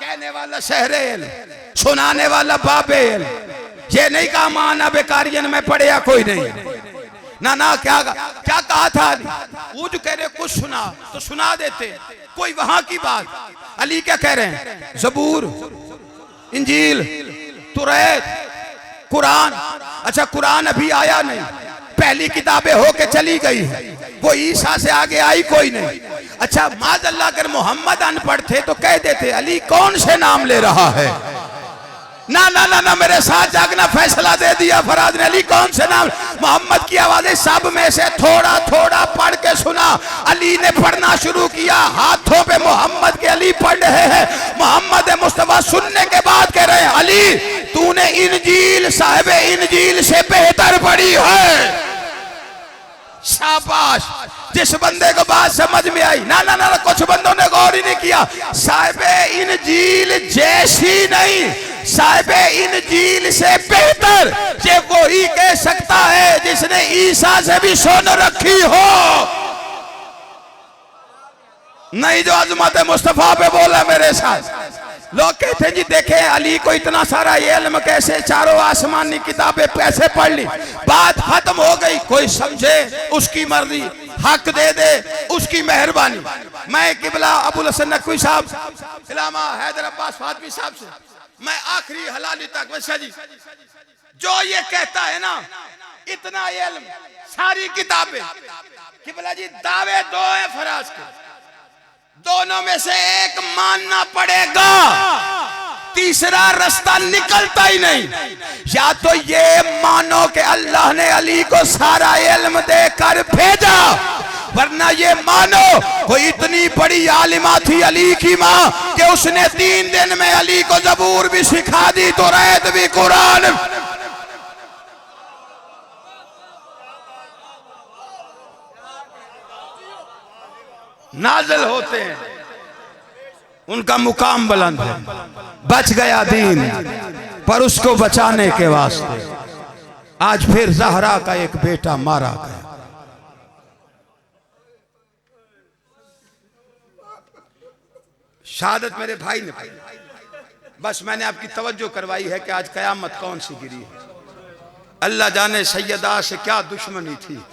Speaker 1: कहने वाला शहरेल, सुनाने वाला बाबेल। ये नहीं कहा माना बेकारियन में पढ़े कोई नहीं, ना क्या कहा था अली? वो जो कह रहे कुछ सुना तो सुना देते, कोई वहां की बात। अली क्या कह रहे हैं? जबूर, इंजील, तुरैत, कुरान। अच्छा कुरान अभी आया नहीं, पहली किताबें होके चली गई है, वो ईसा से आगे आई कोई नहीं। अच्छा माज़अल्लाह अगर मोहम्मद अनपढ़ थे तो कह देते अली कौन से नाम ले रहा है? ना मेरे साथ जागना, फैसला दे दिया फराज ने, अली कौन से नाम? मोहम्मद की आवाजें सब में से थोड़ा थोड़ा पढ़ के सुना। अली ने पढ़ना शुरू किया, हाथों पे मोहम्मद के अली पढ़ रहे हैं। मोहम्मद मुस्तफा सुनने के बाद कह रहे हैं, अली तूने इंजील साहिब इंजील से बेहतर पढ़ी है। शाबाश, जिस बंदे को बात समझ में आई, ना ना ना, कुछ बंदों ने गौर ही नहीं किया। साहिबे इंजील जैसी नहीं, साहिबे इंजील से बेहतर ये वही कह सकता है जिसने ईसा से भी सुन रखी हो। नहीं जो अजमत मुस्तफा पे बोला मेरे साथ। लोग कहते हैं जी देखे अली को इतना सारा ये इल्म कैसे, चारों आसमानी किताबें कैसे पढ़ ली। बात खत्म हो गई, कोई समझे उसकी मर्जी, हक दे दे उसकी मेहरबानी। मैं किबला अबुल हसन नकवी साहब, इलामा हैदर अब्बास फातमी साहब से मैं आखिरी हलाली तक वैसा जी जो ये कहता है ना इतना इल्म सारी किताबें, किबला जी दावे दो है फराज के, दोनों में से एक मानना पड़ेगा, तीसरा रास्ता निकलता ही नहीं। या तो ये मानो कि अल्लाह ने अली को सारा इल्म देकर भेजा, वरना ये मानो कोई इतनी बड़ी आलिमा थी अली की मां कि उसने 3 दिन में अली को ज़बूर भी सिखा दी, तो रैत भी कुरान। नाज़िल होते हैं, उनका मुकाम बुलंद है। बच गया दीन पर उसको बचाने के वास्ते आज फिर ज़हरा का एक बेटा मारा गया। शहादत मेरे भाई ने पाई, बस मैंने आपकी तवज्जो करवाई है कि आज कयामत कौन सी गिरी है। अल्लाह जाने सैयदा से क्या दुश्मनी थी,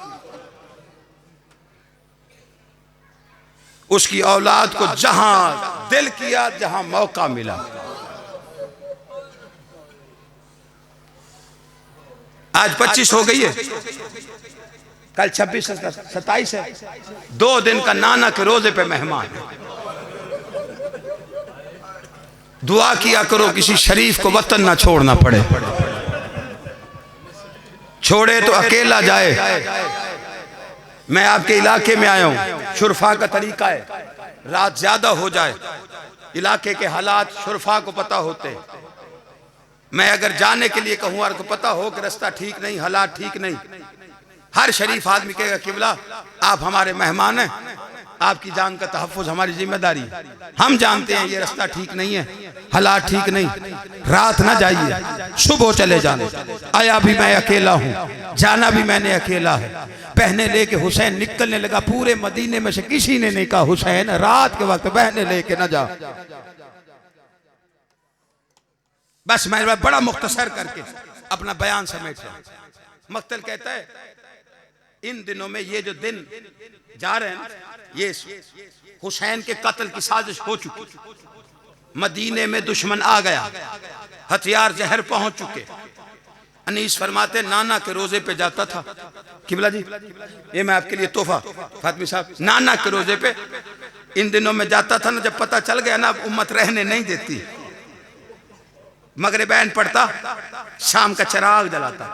Speaker 1: उसकी औलाद को जहां दिल किया, जहां मौका मिला। आज 25 हो गई है, कल 26 27 है, 2 दिन का नाना के रोजे पे मेहमान है। दुआ किया करो किसी शरीफ को वतन ना छोड़ना पड़े, छोड़े तो अकेला जाए। मैं आपके इलाके में आया हूं, शुरफा का तरीका है रात ज्यादा हो जाए, इलाके के हालात शुरफा को पता होते। मैं अगर जाने के लिए कहूं और को पता हो कि रास्ता ठीक नहीं, हालात ठीक नहीं, हर शरीफ आदमी कहेगा किबला आप हमारे मेहमान हैं, आपकी जान का तहफ़्फ़ुज़ हमारी जिम्मेदारी है। हम जानते हैं ये रास्ता ठीक नहीं है, हालात ठीक नहीं, रात ना जाइए, सुबह चले जाने। आया भी मैं अकेला हूँ, जाना भी मैंने अकेला है। बहने लेके हुसैन निकलने लगा, पूरे मदीने में से किसी ने नहीं कहा हुसैन रात के वक्त बहने लेके ना जा। बस मैं बड़ा मुख्तसर करके अपना बयान समेट रहा हूं। मक्तल कहता है इन दिनों में ये जो दिन जा रहे हैं ये हुसैन के कत्ल की साजिश हो चुकी, मदीने में दुश्मन आ गया, हथियार जहर पहुंच चुके। अनीस फरमाते नाना के रोजे पे जाता था, किबला जी ये मैं आपके लिए तोहफा फातमी साहब, नाना के रोजे पे इन दिनों में जाता था ना, जब पता चल गया ना उम्मत रहने नहीं देती, मगरिबैन पढ़ता, शाम का चिराग जलाता,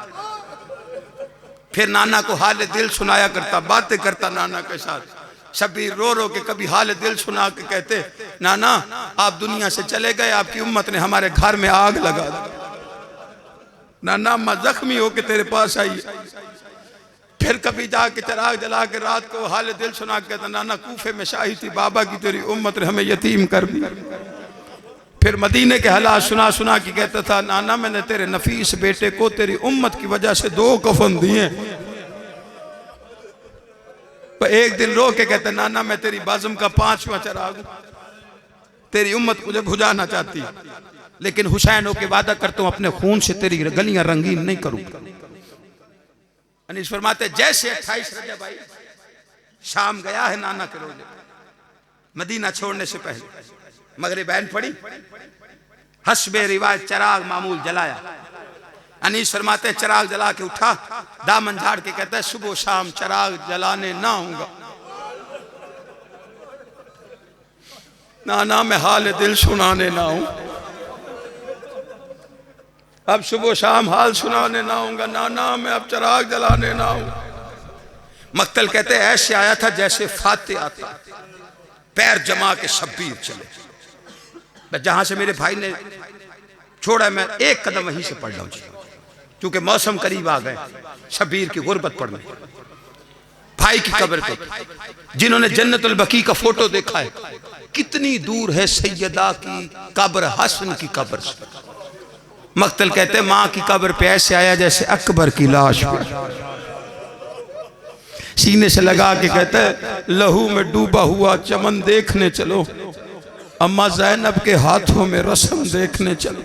Speaker 1: फिर नाना को हाल दिल सुनाया करता, बातें करता नाना के साथ। शबीर रो रो के कभी हाल दिल सुना के कहते नाना आप दुनिया से चले गए, आपकी उम्मत ने हमारे घर में आग लगा दी, नाना अम्मा जख्मी हो के तेरे पास आई। फिर कभी जाके चिराग जला के रात को हाल दिल सुना के कहता नाना कूफे में शाही थी, बाबा की तेरी उम्मत ने हमें यतीम कर दी। फिर मदीने के हालात सुना सुना के कहता था नाना मैंने तेरे नफीस बेटे को तेरी उम्मत की वजह से 2 कफन दिए। तो एक दिन रो के कहता नाना मैं तेरी बाज़म का 5वां चिराग हूं, तेरी उम्मत मुझे बुझाना चाहती, लेकिन हुसैन होके वादा करता हूं अपने खून से तेरी गलियां रंगीन नहीं करूंगा। अनीस फरमाते जैसे 28 रजब आई, शाम गया है नाना के रोजे, मदीना छोड़ने से पहले मगरिबैन पड़ी, हस्बे रिवायत चिराग मामूल जलाया। अनीस फरमाते चिराग जला के उठा, दामन झाड़ के कहता है सुबह शाम चिराग जलाने ना आऊंगा, नाना मैं हाल दिल सुनाने ना आऊं, अब सुबह शाम हाल सुनाने ना आऊंगा, नाना मैं अब चिराग जलाने ना आऊं। मक्तल कहते ऐसे आया था जैसे फाते आता, पैर जमा के शब्बीर चले। जहां से मेरे भाई ने छोड़ा मैं एक कदम वहीं से पढ़ रहा हूं, क्योंकि मौसम करीब आ गए शब्बीर की गुर्बत पढ़ने। भाई भाई की कब्र पे, जिन्होंने जन्नतुल बकी का फोटो देखा है, कितनी दूर है सैयदा की कब्र हसन की कब्र से। मक्तल कहते हैं माँ की कब्र पे ऐसे आया जैसे अकबर की लाश पे, सीने से लगा के कहते हैं लहू में डूबा हुआ चमन देखने चलो, अम्मा ज़ैनब के हाथों में रस्म देखने चलो।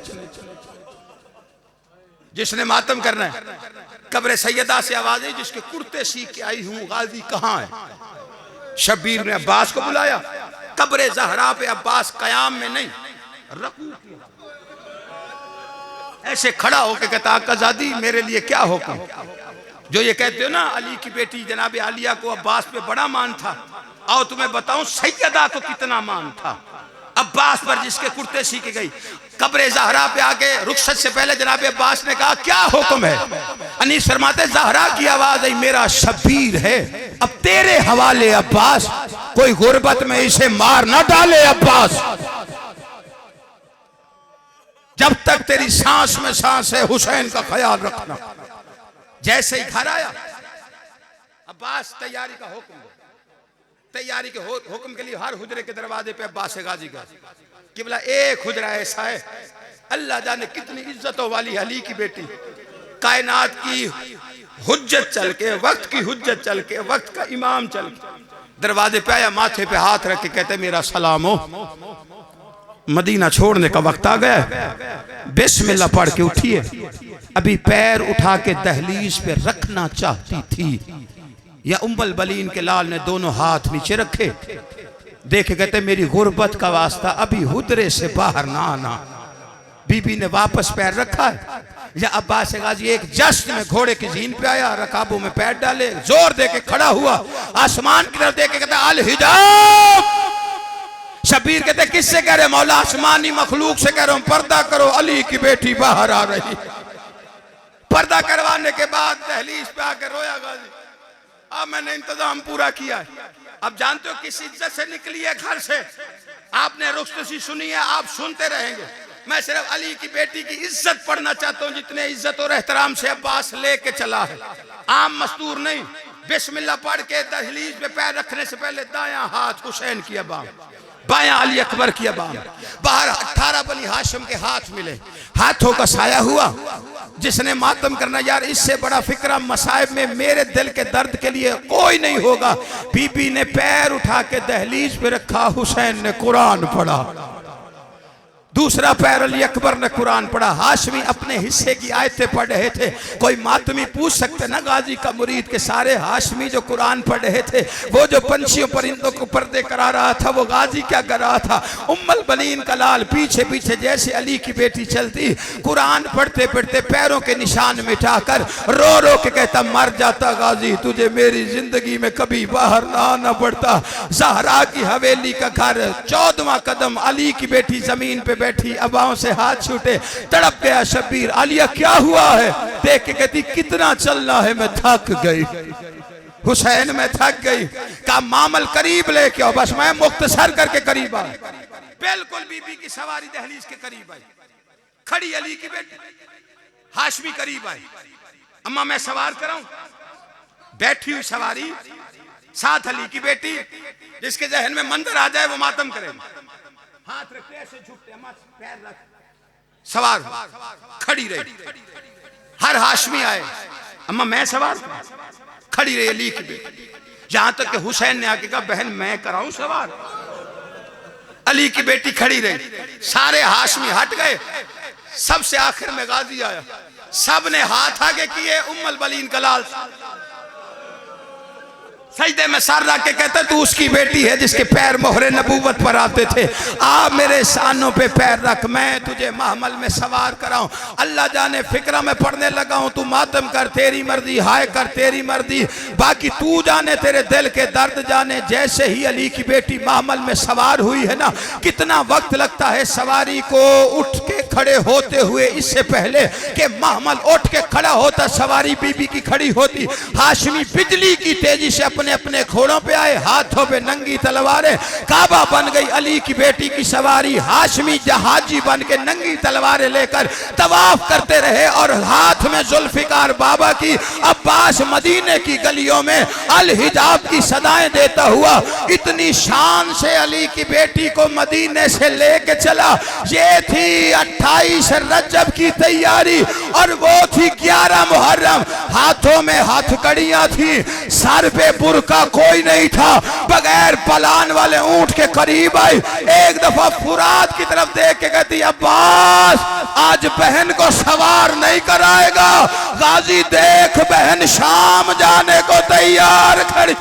Speaker 1: जिसने मातम करना है, कब्र सैयदा से आवाज आई, जिसके कुर्ते सीख के आई हूं, गाजी कहाँ है? शब्बीर ने अब्बास को बुलाया, कब्र ज़हरा पे अब्बास कयाम में नहीं, रकू ऐसे खड़ा होकर कहता आकाज़ादी मेरे लिए क्या हुक्म? जो ये कहते हो ना अली की बेटी जनाब आलिया को अब्बास पे बड़ा मान था, आओ तुम्हें बताऊं सैयदा को कितना मान था अब्बास पर, जिसके कुर्ते सी के गई। कब्र ज़हरा पे आके रुखसत से पहले जनाब अब्बास ने कहा क्या हुक्म है? अनीस फरमाते ज़हरा की आवाज आई मेरा शब्बीर है, अब तेरे हवाले अब्बास, कोई गुर्बत में इसे मार ना डाले अब्बास, जब तक तेरी सांस में सांस है हुसैन का ख्याल रखना। जैसे ही घर आया अब्बास तैयारी का हुक्म, तैयारी के हुक्म के लिए हर हुजरे के दरवाजे पे अब्बास गाजी का किबला एक हुजरा ऐसा है, अल्लाह जाने कितनी इज्जतों वाली अली की बेटी, कायनात की हुज्जत चल के, वक्त की हुज्जत चल के, वक्त का इमाम चल के दरवाजे पे आया, माथे पे हाथ रख के कहते मेरा सलाम हो, मदीना छोड़ने का वक्त आ गया, बिस्मिल्लाह पढ़ के उठिए। अभी पैर उठा के दहलीज पे रखना चाहती थी, या उम्मुल बलीन के लाल ने दोनों हाथ नीचे रखे, देखे कहते मेरी गुर्बत का वास्ता अभी हुदरे से बाहर ना आना। बीबी ने वापस पैर रखा है, या अब्बास गाजी एक जश्न में घोड़े की जीन पे आया, रकाबों में पैर डाले, जोर दे के खड़ा हुआ, आसमान की तरफ देख के कहता अल हिजाब। शबीर कहते किससे कह रहे? मौला आसमानी मखलूक से कह रहा हूं, पर्दा करो, अली की बेटी बाहर आ रही। पर्दा करवाने के बाद दहलीज पे आकर रोया गाजी, अब मैंने इंतजाम पूरा किया है। अब जानते हो किस इज्जत से निकली है घर से, आपने रुखसती सुनी है, आप सुनते रहेंगे। मैं सिर्फ अली की बेटी की इज्जत पढ़ना चाहता हूँ, जितने इज्जत और एहतराम से अब्बास लेके चला है, आम मस्तूर नहीं। बिस्मिल्लाह पढ़ के दहलीज पे पैर रखने से पहले दायां हाथ हुसैन की अबाम, बायां अली अकबर की अबाम, बाहर 18 बनी हाशिम के हाथ मिले, हाथों का साया हुआ। जिसने मातम करना यार, इससे बड़ा फिक्रा मसाइब में मेरे दिल के दर्द के लिए कोई नहीं होगा। बीबी ने पैर उठा के दहलीज पे रखा, हुसैन ने कुरान पढ़ा, दूसरा पैर अली अकबर ने कुरान पढ़ा। हाशमी अपने हिस्से की आयतें पढ़ रहे थे। कोई मातमी पूछ सकते ना गाजी का मुरीद के सारे हाशमी जो कुरान पढ़ रहे थे, वो जो पंछियों परिंदों को पर्दे करा रहा था, वो गाजी क्या कर रहा था? उम्मुल बनीन का लाल पीछे पीछे जैसे अली की बेटी चलती, कुरान पढ़ते पढ़ते पैरों के निशान मिटाकर रो रो के कहता मर जाता गाजी, तुझे मेरी जिंदगी में कभी बाहर ना आना पड़ता। ज़हरा की हवेली का घर, 14वां कदम, अली की बेटी जमीन पे बैठी, अबाओं से हाथ छूटे, तड़प गया शब्बीर। आलिया क्या हुआ है? देख के कहती कितना चलना है, मैं थक गई हुसैन, मैं थक गई। का मामल करीब लेके आओ, बस मैं मुख्तसर करके करीब आ। बिल्कुल बीबी की सवारी दहलीज के करीब आई, खड़ी अली की बेटी, हाशमी करीब आई, अम्मा मैं सवार कराऊं? बैठी हुई सवारी, साथ अली की बेटी, जिसके जहन में मंजर आ जाए वो मातम करे, हाथ रखते ऐसे झुकते, अम्मा पैर रख, सवार खड़ी रही। हर हाशमी आए, अम्मा मैं सवार, खड़ी रही अली की बेटी, जहां तक कि हुसैन ने आके कहा बहन मैं कराऊं सवार। अली की बेटी खड़ी रही, सारे हाशमी हट गए, सबसे आखिर में गाजी आया, सब ने हाथ आगे किए, उम्मुल बलीन का लाल सजदे में सर रख के कहता तू उसकी बेटी है जिसके पैर मोहरे नबूवत पर आते थे, आ मेरे सानों पे पैर रख, मैं तुझे महमल में सवार कराऊं। अल्लाह जाने फिक्रा में पढ़ने लगा हूं, तू मातम कर, तेरी मर्जी, हाय कर, तेरी मर्जी, बाकी तू जाने, तेरे दिल के दर्द जाने। जैसे ही अली की बेटी महमल में सवार हुई है ना, कितना वक्त लगता है सवारी को उठ के खड़े होते हुए, इससे पहले कि महमल उठ के खड़ा होता सवारी बीबी की खड़ी होती। हाशमी बिजली की तेजी से अपने अपने अपने घोड़ों पे आए, हाथों पे नंगी तलवारें। काबा बन गई अली की बेटी की सवारी। हाशमी जहाजी बन के नंगी तलवारें लेकर तवाफ करते रहे और हाथ में जुल्फिकार बाबा की। अब्बास मदीने की गलियों में अल हिजाब की सदाएं देता हुआ इतनी शान से अली की बेटी को मदीने से लेके चला। ये थी 28 रजब की तैयारी और वो थी 11 मुहर्रम। हाथों में हथकड़ियां थी, सर पे बुर्का कोई नहीं था। बगैर पलान वाले ऊंट के करीब आई, एक दफा फुरात की तरफ देख के कहती अब्बास आज बहन को सवार नहीं कराएगा। गाजी देख बहन शाम जाने को तैयार खड़ी।